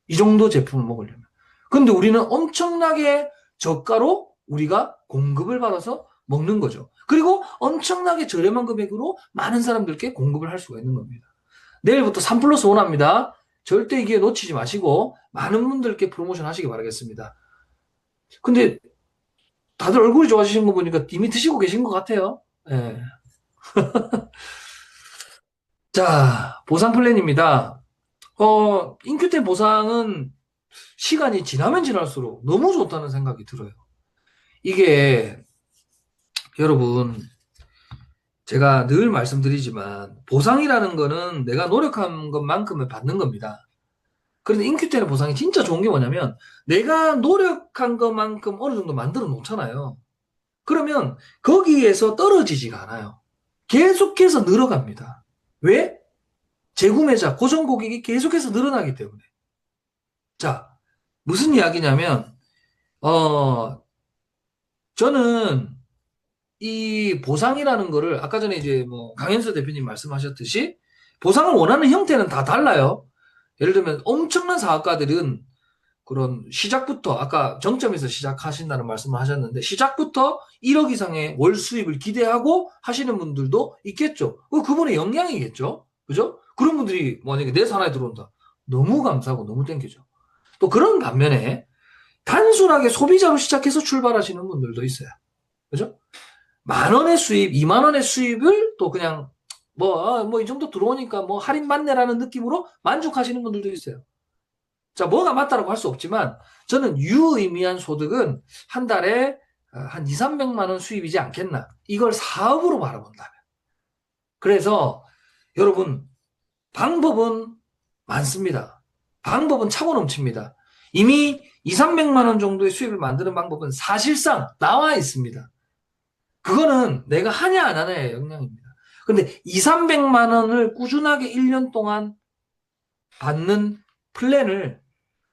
Speaker 1: 이 정도 제품을 먹으려면. 근데 우리는 엄청나게 저가로 우리가 공급을 받아서 먹는 거죠. 그리고 엄청나게 저렴한 금액으로 많은 사람들께 공급을 할 수가 있는 겁니다. 내일부터 3+1 합니다. 절대 이게 놓치지 마시고 많은 분들께 프로모션 하시기 바라겠습니다. 근데 다들 얼굴이 좋아지신 거 보니까 이미 드시고 계신 것 같아요. 네. 자, 보상 플랜입니다. 인큐텐 보상은 시간이 지나면 지날수록 너무 좋다는 생각이 들어요. 이게 여러분, 제가 늘 말씀드리지만 보상이라는 거는 내가 노력한 것만큼을 받는 겁니다. 그런데 인큐텐의 보상이 진짜 좋은 게 뭐냐면, 내가 노력한 것만큼 어느 정도 만들어 놓잖아요. 그러면 거기에서 떨어지지가 않아요. 계속해서 늘어갑니다. 왜? 재구매자, 고정 고객이 계속해서 늘어나기 때문에. 자, 무슨 이야기냐면, 저는 이 보상이라는 거를 아까 전에 이제 뭐 강현수 대표님 말씀하셨듯이 보상을 원하는 형태는 다 달라요. 예를 들면 엄청난 사업가들은 그런 시작부터, 아까 정점에서 시작하신다는 말씀을 하셨는데, 시작부터 1억 이상의 월 수입을 기대하고 하시는 분들도 있겠죠. 그분의 역량이겠죠. 그죠? 그런 분들이 만약에 내 산하에 들어온다. 너무 감사하고 너무 땡겨죠. 또 그런 반면에 단순하게 소비자로 시작해서 출발하시는 분들도 있어요. 그죠? 만 원의 수입, 2만 원의 수입을 또 그냥 이 정도 들어오니까 뭐 할인 받네라는 느낌으로 만족하시는 분들도 있어요. 자, 뭐가 맞다라고 할 수 없지만 저는 유의미한 소득은 한 달에 한 2, 300만 원 수입이지 않겠나. 이걸 사업으로 바라본다면. 그래서 여러분, 방법은 많습니다. 방법은 차고 넘칩니다. 이미 2, 300만 원 정도의 수입을 만드는 방법은 사실상 나와 있습니다. 그거는 내가 하냐 안 하냐의 역량입니다. 근데 2, 300만 원을 꾸준하게 1년 동안 받는 플랜을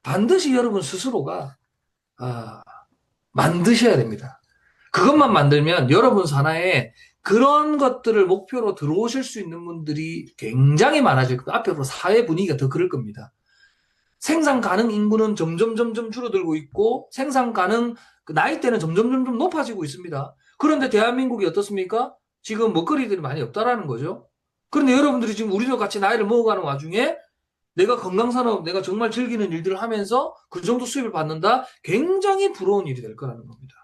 Speaker 1: 반드시 여러분 스스로가 만드셔야 됩니다. 그것만 만들면 여러분 산하에 그런 것들을 목표로 들어오실 수 있는 분들이 굉장히 많아질 거예요. 앞으로 사회 분위기가 더 그럴 겁니다. 생산 가능 인구는 점점 줄어들고 있고 생산 가능 그 나이대는 점점 높아지고 있습니다. 그런데 대한민국이 어떻습니까? 지금 먹거리들이 많이 없다라는 거죠. 그런데 여러분들이 지금 우리도 같이 나이를 먹어가는 와중에 내가 건강산업, 내가 정말 즐기는 일들을 하면서 그 정도 수입을 받는다? 굉장히 부러운 일이 될 거라는 겁니다.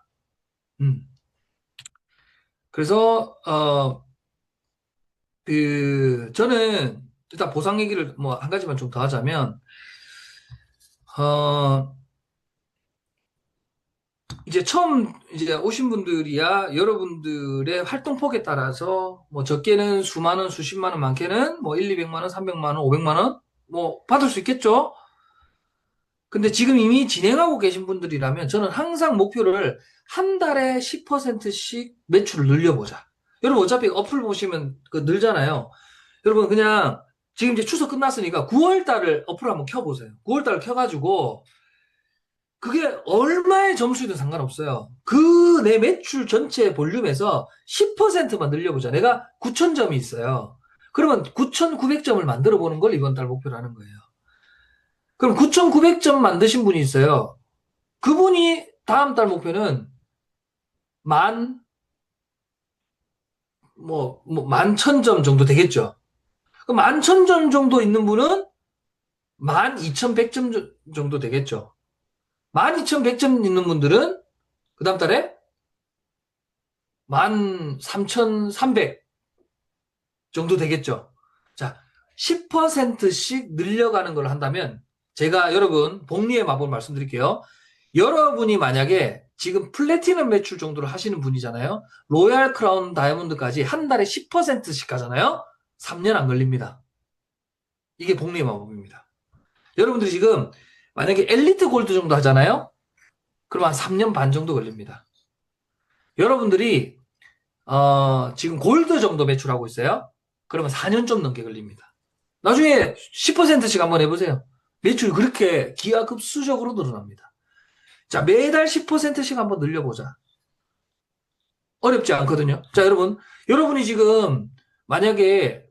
Speaker 1: 그래서, 저는 일단 보상 얘기를 뭐 한 가지만 좀 더 하자면, 어, 이제 처음 이제 오신 분들이야 여러분들의 활동폭에 따라서 뭐 적게는 수만 원, 수십만 원, 많게는 뭐 1, 200만 원, 300만 원, 500만 원 뭐 받을 수 있겠죠. 근데 지금 이미 진행하고 계신 분들이라면 저는 항상 목표를 한 달에 10%씩 매출을 늘려보자. 여러분 어차피 어플 보시면 그 늘잖아요. 여러분 그냥 지금 이제 추석 끝났으니까 9월 달을 어플 한번 켜보세요. 9월 달을 켜가지고 그게 얼마의 점수든 상관없어요. 그 내 매출 전체 볼륨에서 10%만 늘려보자. 내가 9,000점이 있어요. 그러면 9,900점을 만들어 보는 걸 이번 달 목표로 하는 거예요. 그럼 9,900점 만드신 분이 있어요. 그분이 다음 달 목표는 만, 11,000점 정도 되겠죠. 그럼 11,000점 정도 있는 분은 12,100점 정도 되겠죠. 12,100점 있는 분들은 그 다음 달에 13,300 정도 되겠죠. 자, 10%씩 늘려가는 걸 한다면 제가 여러분 복리의 마법을 말씀드릴게요. 여러분이 만약에 지금 플래티넘 매출 정도를 하시는 분이잖아요. 로얄 크라운 다이아몬드까지 한 달에 10%씩 가잖아요. 3년 안 걸립니다. 이게 복리의 마법입니다. 여러분들이 지금 만약에 엘리트 골드 정도 하잖아요. 그럼 한 3년 반 정도 걸립니다. 여러분들이 지금 골드 정도 매출하고 있어요. 그러면 4년 좀 넘게 걸립니다. 나중에 10%씩 한번 해보세요. 매출이 그렇게 기하급수적으로 늘어납니다. 자, 매달 10%씩 한번 늘려보자. 어렵지 않거든요. 자, 여러분이 지금 만약에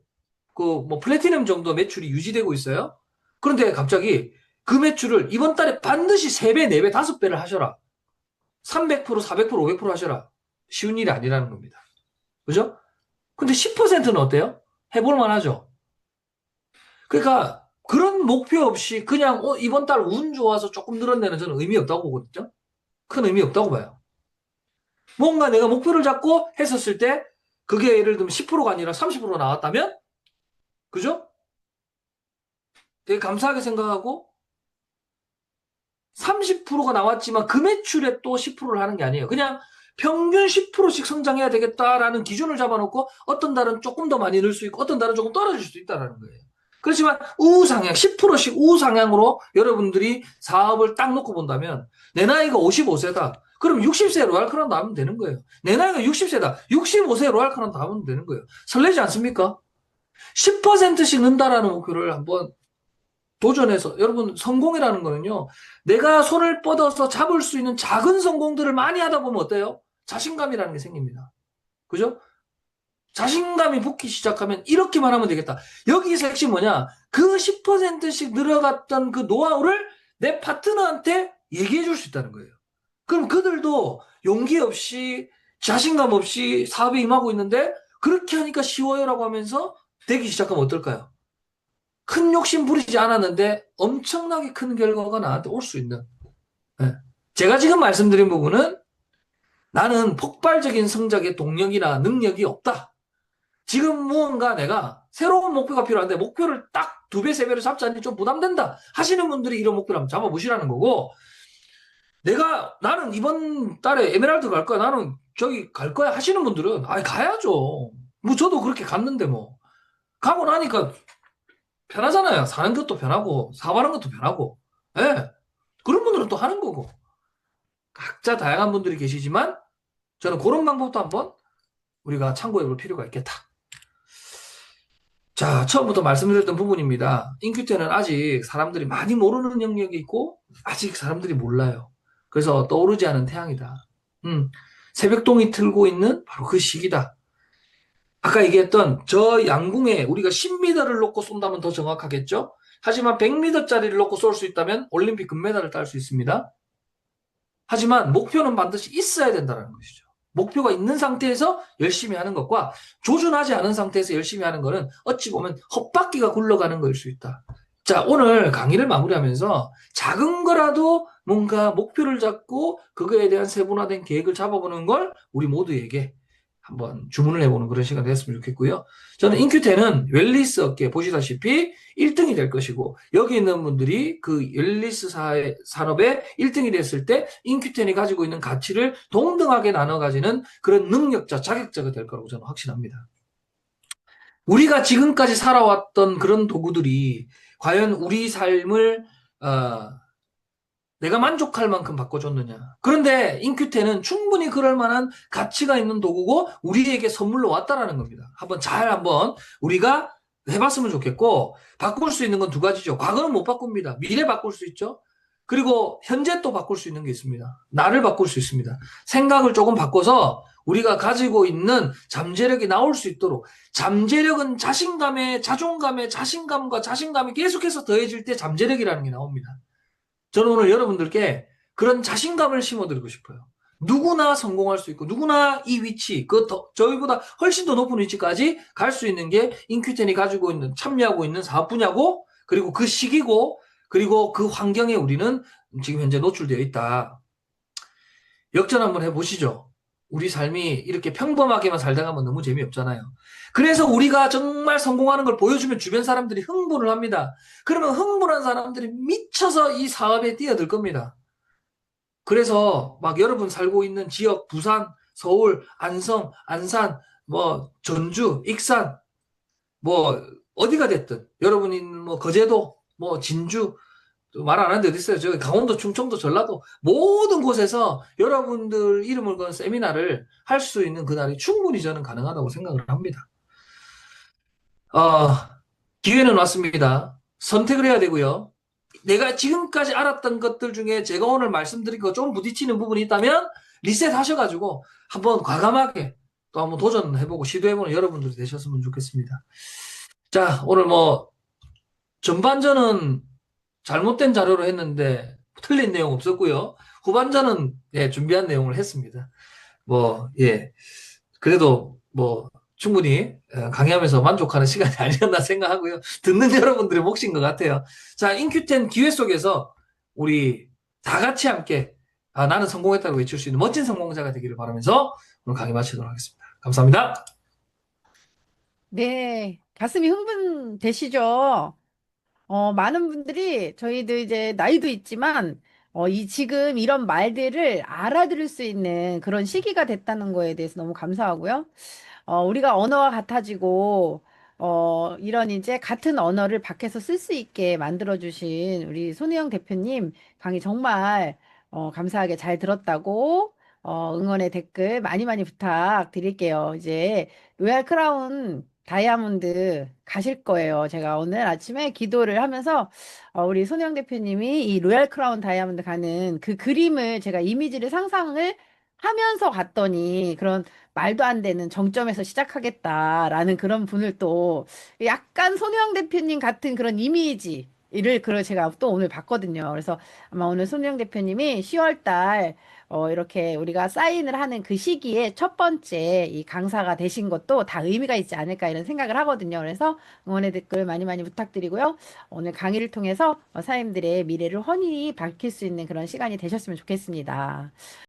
Speaker 1: 그 뭐 플래티넘 정도 매출이 유지되고 있어요. 그런데 갑자기 그 매출을 이번 달에 반드시 3배, 4배, 5배를 하셔라. 300%, 400%, 500% 하셔라. 쉬운 일이 아니라는 겁니다. 그죠? 근데 10%는 어때요? 해볼만 하죠? 그러니까 그런 목표 없이 그냥 이번 달 운 좋아서 조금 늘었네는 저는 의미 없다고 보거든요. 큰 의미 없다고 봐요. 뭔가 내가 목표를 잡고 했었을 때 그게 예를 들면 10%가 아니라 30% 나왔다면 그죠? 되게 감사하게 생각하고 30%가 나왔지만 그 매출에 또 10%를 하는 게 아니에요. 그냥 평균 10%씩 성장해야 되겠다라는 기준을 잡아놓고 어떤 달은 조금 더 많이 늘 수 있고 어떤 달은 조금 떨어질 수도 있다는 거예요. 그렇지만 우상향, 10%씩 우상향으로 여러분들이 사업을 딱 놓고 본다면 내 나이가 55세다. 그럼 60세 로얄크라운 나오면 되는 거예요. 내 나이가 60세다. 65세 로얄크라운 나오면 되는 거예요. 설레지 않습니까? 10%씩 는다라는 목표를 한번 도전해서 여러분 성공이라는 거는요. 내가 손을 뻗어서 잡을 수 있는 작은 성공들을 많이 하다 보면 어때요? 자신감이라는 게 생깁니다. 그죠? 자신감이 붙기 시작하면 이렇게만 하면 되겠다. 여기서 핵심 뭐냐? 그 10%씩 늘어갔던 그 노하우를 내 파트너한테 얘기해 줄 수 있다는 거예요. 그럼 그들도 용기 없이 자신감 없이 사업에 임하고 있는데 그렇게 하니까 쉬워요라고 하면서 되기 시작하면 어떨까요? 큰 욕심 부리지 않았는데 엄청나게 큰 결과가 나한테 올 수 있는. 네. 제가 지금 말씀드린 부분은 나는 폭발적인 성장의 동력이나 능력이 없다. 지금 무언가 내가 새로운 목표가 필요한데 목표를 딱 2배, 3배를 잡자니 좀 부담된다 하시는 분들이 이런 목표를 한번 잡아보시라는 거고 나는 이번 달에 에메랄드 갈 거야. 나는 저기 갈 거야 하시는 분들은 가야죠. 뭐 저도 그렇게 갔는데 뭐. 가고 나니까 편하잖아요. 사는 것도 편하고 사업하는 것도 편하고. 예. 그런 분들은 또 하는 거고. 각자 다양한 분들이 계시지만 저는 그런 방법도 한번 우리가 참고해 볼 필요가 있겠다. 자, 처음부터 말씀드렸던 부분입니다. 인큐 때는 아직 사람들이 많이 모르는 영역이 있고 아직 사람들이 몰라요. 그래서 떠오르지 않은 태양이다. 새벽동이 틀고 있는 바로 그 시기다. 아까 얘기했던 저 양궁에 우리가 10m를 놓고 쏜다면 더 정확하겠죠? 하지만 100m짜리를 놓고 쏠 수 있다면 올림픽 금메달을 딸 수 있습니다. 하지만 목표는 반드시 있어야 된다는 것이죠. 목표가 있는 상태에서 열심히 하는 것과 조준하지 않은 상태에서 열심히 하는 것은 어찌 보면 헛바퀴가 굴러가는 거일 수 있다. 자, 오늘 강의를 마무리하면서 작은 거라도 뭔가 목표를 잡고 그거에 대한 세분화된 계획을 잡아보는 걸 우리 모두에게 한번 주문을 해보는 그런 시간이 됐으면 좋겠고요. 저는 인큐텐은 웰리스 업계 보시다시피 1등이 될 것이고, 여기 있는 분들이 그 웰리스 산업의 1등이 됐을 때 인큐텐이 가지고 있는 가치를 동등하게 나눠 가지는 그런 능력자, 자격자가 될 거라고 저는 확신합니다. 우리가 지금까지 살아왔던 그런 도구들이 과연 우리 삶을 내가 만족할 만큼 바꿔줬느냐. 그런데 인큐텐은 충분히 그럴 만한 가치가 있는 도구고 우리에게 선물로 왔다라는 겁니다. 한번 우리가 해봤으면 좋겠고, 바꿀 수 있는 건 두 가지죠. 과거는 못 바꿉니다. 미래 바꿀 수 있죠. 그리고 현재 또 바꿀 수 있는 게 있습니다. 나를 바꿀 수 있습니다. 생각을 조금 바꿔서 우리가 가지고 있는 잠재력이 나올 수 있도록. 잠재력은 자신감에 자존감에 자신감과 자신감이 계속해서 더해질 때 잠재력이라는 게 나옵니다. 저는 오늘 여러분들께 그런 자신감을 심어드리고 싶어요. 누구나 성공할 수 있고 누구나 이 위치, 저희보다 훨씬 더 높은 위치까지 갈 수 있는 게 인큐텐이 가지고 있는, 참여하고 있는 사업 분야고, 그리고 그 시기고, 그리고 그 환경에 우리는 지금 현재 노출되어 있다. 역전 한번 해보시죠. 우리 삶이 이렇게 평범하게만 살다 가면 너무 재미없잖아요. 그래서 우리가 정말 성공하는 걸 보여주면 주변 사람들이 흥분을 합니다. 그러면 흥분한 사람들이 미쳐서 이 사업에 뛰어들 겁니다. 그래서 막 여러분 살고 있는 지역, 부산, 서울, 안성, 안산, 뭐 전주, 익산, 뭐 어디가 됐든, 여러분이 뭐 거제도, 뭐 진주, 말 안 하는데 어디 있어요? 저기 강원도, 충청도, 전라도 모든 곳에서 여러분들 이름을 건 세미나를 할 수 있는 그날이 충분히 저는 가능하다고 생각을 합니다. 어, 기회는 왔습니다. 선택을 해야 되고요. 내가 지금까지 알았던 것들 중에 제가 오늘 말씀드린 거 좀 부딪히는 부분이 있다면 리셋 하셔가지고 한번 과감하게 또 한번 도전해보고 시도해보는 여러분들이 되셨으면 좋겠습니다. 자, 오늘 뭐 전반전은 잘못된 자료로 했는데 틀린 내용 없었고요. 후반전은 예, 준비한 내용을 했습니다. 뭐, 예. 그래도 뭐 충분히 강의하면서 만족하는 시간이 아니었나 생각하고요. 듣는 여러분들의 몫인 것 같아요. 자, 인큐텐 기회 속에서 우리 다 같이 함께 나는 성공했다고 외칠 수 있는 멋진 성공자가 되기를 바라면서 오늘 강의 마치도록 하겠습니다. 감사합니다.
Speaker 2: 네, 가슴이 흥분되시죠? 많은 분들이 저희도 이제 나이도 있지만, 지금 이런 말들을 알아들을 수 있는 그런 시기가 됐다는 거에 대해서 너무 감사하고요. 우리가 언어가 같아지고, 이런 이제 같은 언어를 밖에서 쓸 수 있게 만들어주신 우리 손혜영 대표님 강의 정말, 감사하게 잘 들었다고, 응원의 댓글 많이 많이 부탁드릴게요. 이제 로얄 크라운 다이아몬드 가실 거예요. 제가 오늘 아침에 기도를 하면서, 우리 손혜영 대표님이 이 로얄 크라운 다이아몬드 가는 그 그림을 제가 이미지를 상상을 하면서 갔더니 그런 말도 안 되는 정점에서 시작하겠다라는 그런 분을 또 약간 손혜영 대표님 같은 그런 이미지를 제가 또 오늘 봤거든요. 그래서 아마 오늘 손혜영 대표님이 10월 달 이렇게 우리가 사인을 하는 그 시기에 첫 번째 이 강사가 되신 것도 다 의미가 있지 않을까 이런 생각을 하거든요. 그래서 응원의 댓글 많이 많이 부탁드리고요. 오늘 강의를 통해서 사임들의 미래를 훤히 밝힐 수 있는 그런 시간이 되셨으면 좋겠습니다.